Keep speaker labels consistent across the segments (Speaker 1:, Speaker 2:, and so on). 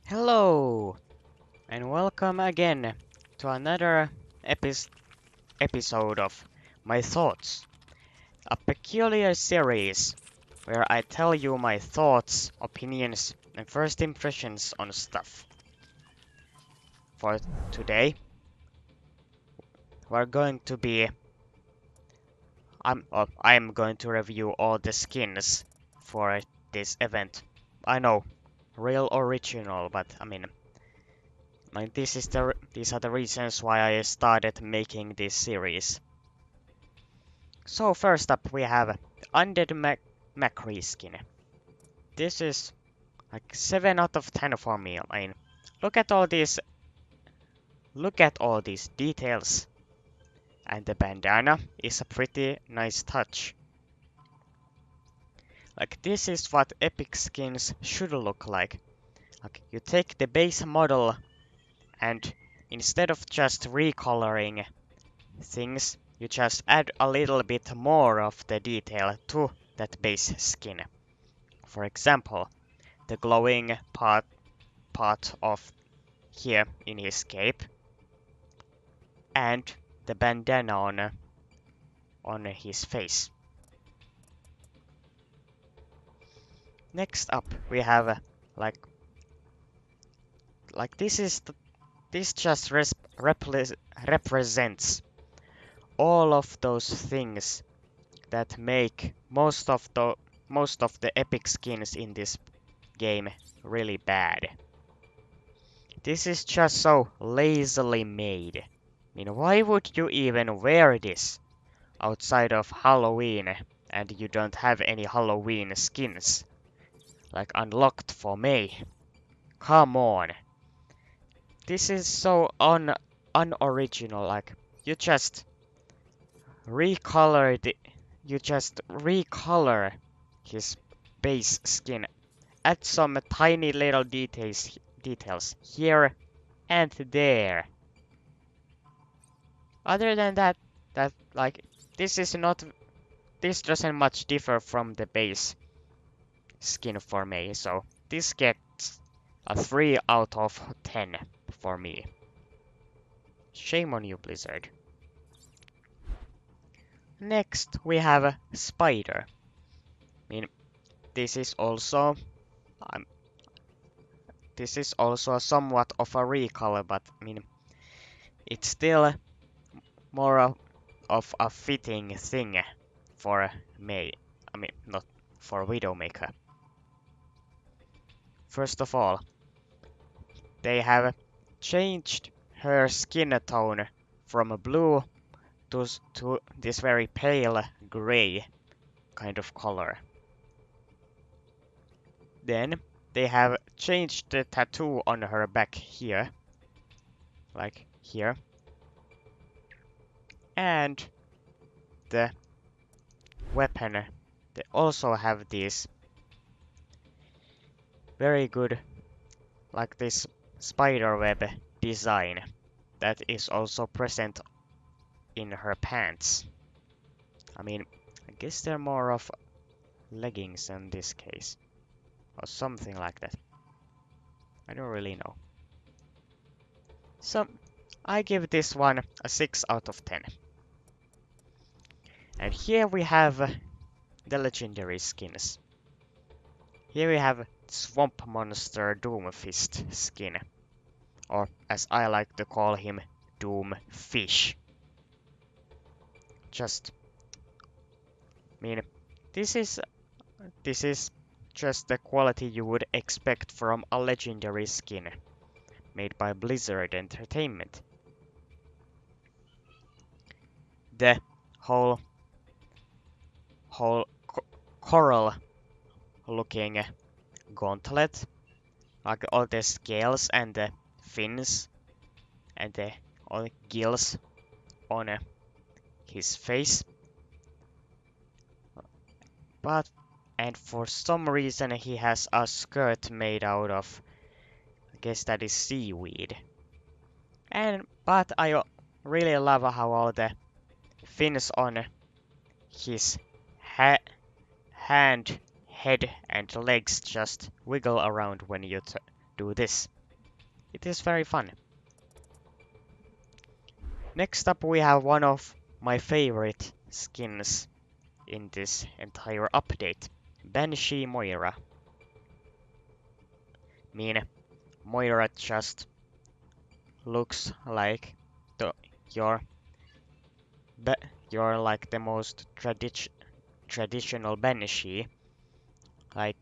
Speaker 1: Hello, and welcome again to another episode of My Thoughts, a peculiar series where I tell you my thoughts, opinions, and first impressions on stuff. For today, we're going to be I'm going to review all the skins for this event. I know, real original, but these are the reasons why I started making this series. So first up we have Undead Macri skin. This is like 7 out of 10 for me. I mean, look at all these details. And the bandana is a pretty nice touch. Like this is what epic skins should look like. Like you take the base model and instead of just recoloring things, you just add a little bit more of the detail to that base skin. For example, the glowing part of here in his cape and the bandana on his face. Next up we have like this just represents all of those things that make most of the epic skins in this game really bad. This is just so lazily made. I mean, why would you even wear this outside of Halloween and you don't have any Halloween skins like unlocked for May? Come on. This is so unoriginal. Like you just recolor his base skin. Add some tiny little details here and there. Other than that, like this is not this doesn't much differ from the base skin for me, so this gets a 3 out of 10 for me. Shame on you, Blizzard. Next, we have a Spider. I mean, this is also um, somewhat of a recolor, but I mean, it's still more of a fitting thing for May. I mean, not for Widowmaker. First of all, they have changed her skin tone from blue to this very pale gray kind of color. Then they have changed the tattoo on her back here, like here, and the weapon. They also have these very good, like this spider web design that is also present in her pants. I mean, I guess they're more of leggings in this case, or something like that. I don't really know. So, I give this one a 6 out of 10. And here we have the legendary skins. Here we have Swamp Monster Doomfist skin, or as I like to call him, Doomfish. Just, I mean, this is just the quality you would expect from a legendary skin made by Blizzard Entertainment. The whole coral looking gauntlet, like all the scales and the fins and the all gills on his face. And for some reason he has a skirt made out of, I guess that is seaweed. But I really love how all the fins on his hand, head, and legs just wiggle around when you do this. It is very fun. Next up we have one of my favorite skins in this entire update. Banshee Moira. I mean, Moira just looks like the, your you're like the most traditional Banshee. Like,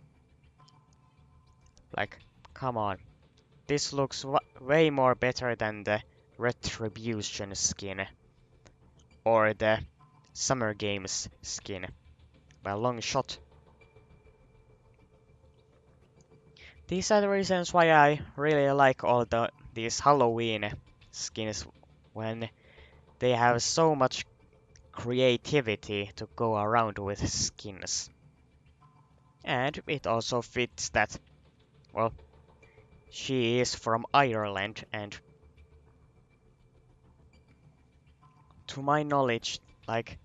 Speaker 1: like, come on. This looks way more better than the Retribution skin or the Summer Games skin. By a long shot. These are the reasons why I really like all these Halloween skins when they have so much creativity to go around with skins. And it also fits that, well, she is from Ireland, and to my knowledge, like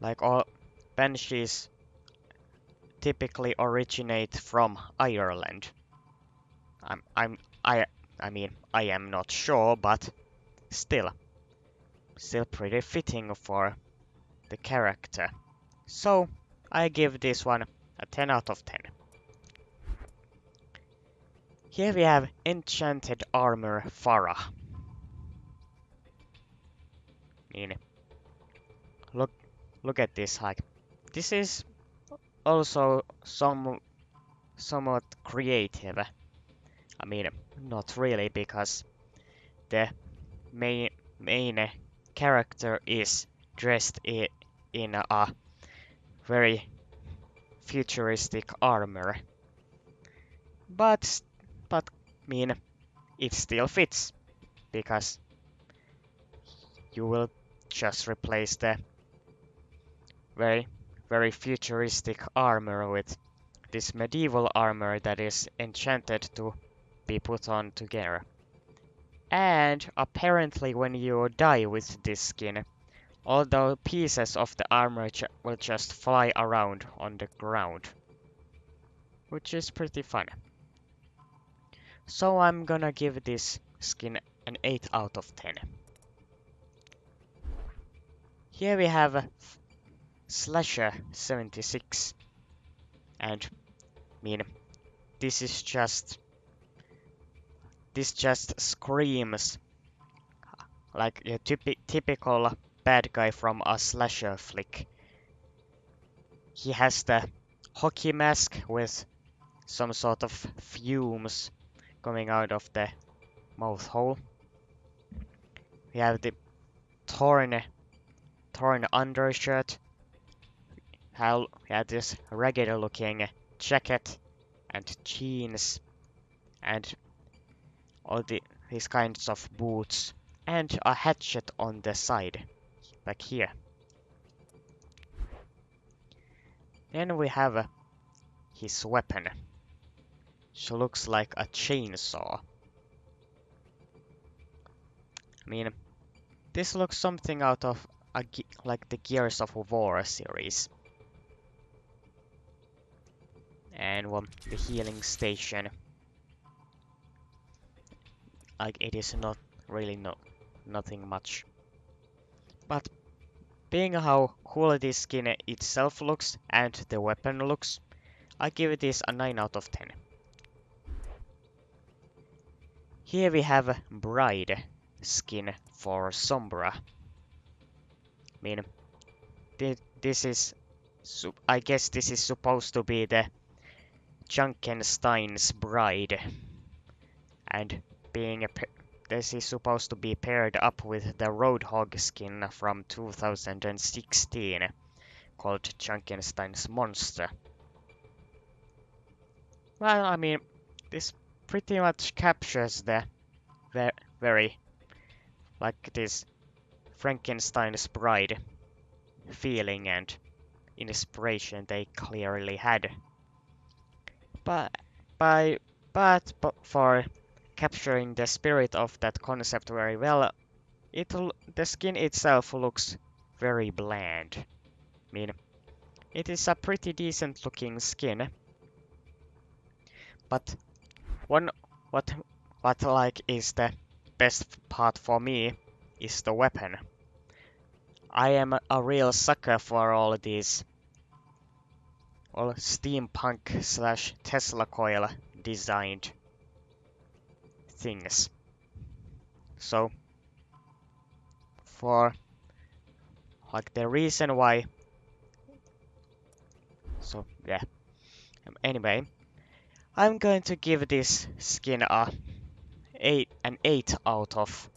Speaker 1: all banshees typically originate from Ireland. I'm I'm I I mean I am not sure, but still pretty fitting for the character. So I give this one a 10 out of 10. Here we have Enchanted Armor Farah. I mean, look at this hike. This is also somewhat creative. I mean, not really, because the main character is dressed in a very futuristic armor. But I mean, it still fits because you will just replace the very futuristic armor with this medieval armor that is enchanted to be put on together. And apparently when you die with this skin, all the pieces of the armor will just fly around on the ground, which is pretty fun. So I'm gonna give this skin an 8 out of 10. Here we have Slasher 76, and I mean, this just screams like a typical bad guy from a slasher flick. He has the hockey mask with some sort of fumes coming out of the mouth hole. We have the torn undershirt. We have this ragged looking jacket and jeans and all these kinds of boots and a hatchet on the side, back here. Then we have his weapon. She looks like a chainsaw. I mean, this looks something out of like the Gears of War series. And well, the healing station. Like it is not really nothing much. But being how cool this skin itself looks and the weapon looks, I give this a 9 out of 10. Here we have Bride skin for Sombra. I mean, this is, I guess this is supposed to be the Junkenstein's bride, and this is supposed to be paired up with the Roadhog skin from 2016 called Junkenstein's Monster. Well, I mean, this pretty much captures the very, like this Frankenstein's bride feeling and inspiration they clearly had. But for capturing the spirit of that concept very well, the skin itself looks very bland. I mean, it is a pretty decent looking skin, but one what like is the best part for me is the weapon. I am a real sucker for all these all steampunk slash Tesla coil designed things. So for like the reason why so yeah. Anyway, I'm going to give this skin an 8 out of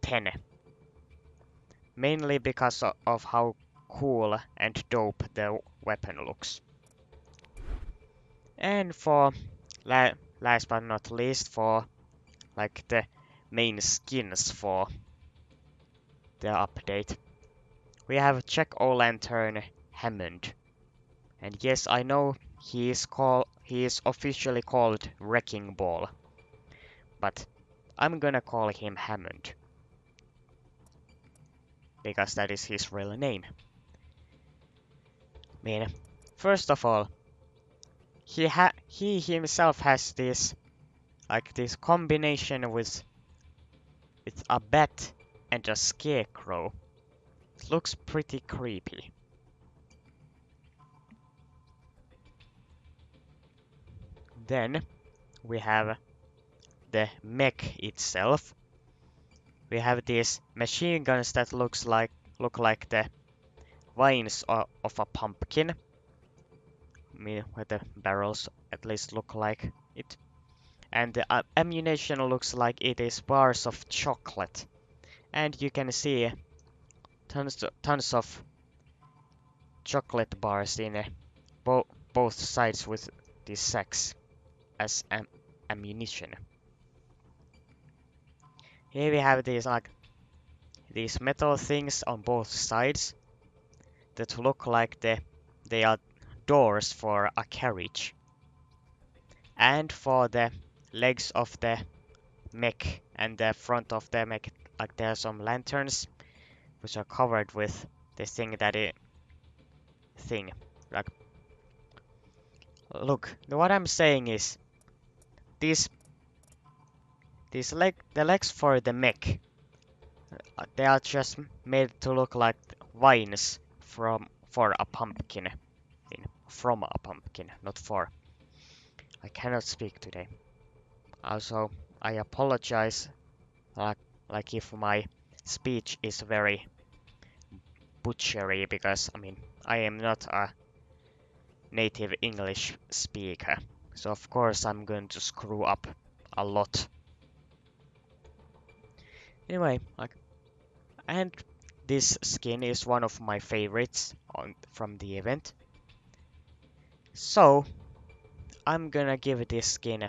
Speaker 1: 10. Mainly because of how cool and dope the weapon looks. And for last but not least, for like the main skins for the update, we have Jack-O-Lantern Hammond. And yes, I know he is officially called Wrecking Ball, but I'm gonna call him Hammond because that is his real name. I mean, first of all, he himself has this combination with a bat and a scarecrow. It looks pretty creepy. Then we have the mech itself. We have these machine guns that look like the vines of a pumpkin. I mean, where the barrels at least look like it. And the ammunition looks like it is bars of chocolate. And you can see tons of chocolate bars in both sides with these sacks as ammunition. Here we have these metal things on both sides that look like they are doors for a carriage. And for the legs of the mech and the front of the mech, like there are some lanterns which are covered with this thing. Like, look, what I'm saying is these the legs for the mech, they are just made to look like vines for a pumpkin. From a pumpkin, not for. I cannot speak today. Also, I apologize, like if my speech is very butchery, because I mean I am not a native English speaker, so of course I'm going to screw up a lot. Anyway, and this skin is one of my favorites from the event. So I'm gonna give this skin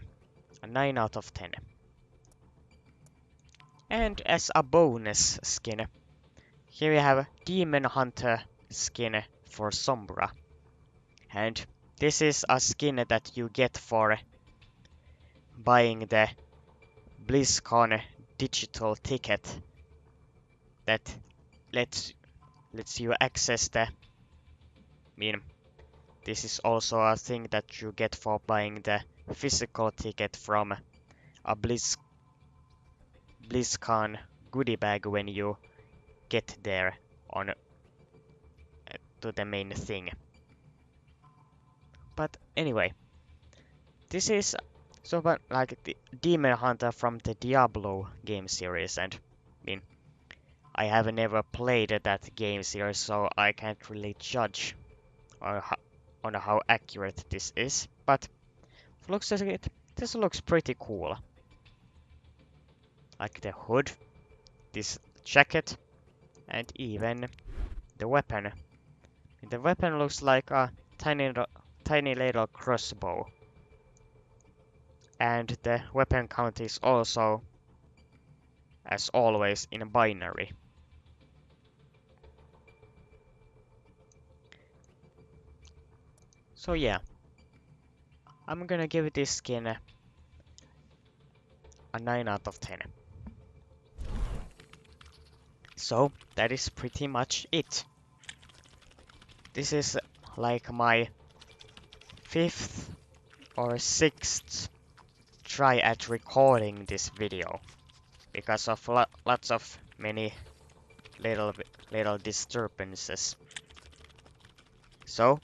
Speaker 1: a 9 out of 10. And as a bonus skin, here we have Demon Hunter skin for Sombra. And this is a skin that you get for buying the BlizzCon digital ticket that lets you access the. I mean, this is also a thing that you get for buying the physical ticket from a BlizzCon goodie bag when you get there on to the main thing. But anyway, this is like the Demon Hunter from the Diablo game series, and I mean, I have never played that game series, so I can't really judge on how accurate this is. But looks as it this looks pretty cool. Like the hood, this jacket, and even the weapon. The weapon looks like a tiny little crossbow. And the weapon count is also, as always, in binary. So yeah, I'm gonna give this skin a 9 out of 10. So that is pretty much it. This is like my 5th or 6th try at recording this video because of lots of many little disturbances. So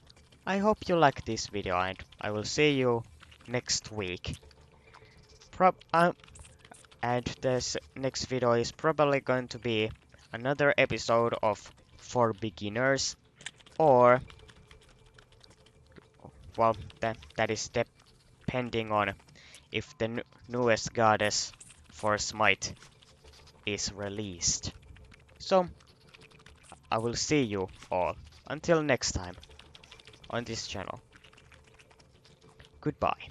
Speaker 1: I hope you like this video and I will see you next week. And this next video is probably going to be another episode of For Beginners, or well, that is depending on if the newest goddess for Smite is released. So I will see you all until next time on this channel. Goodbye.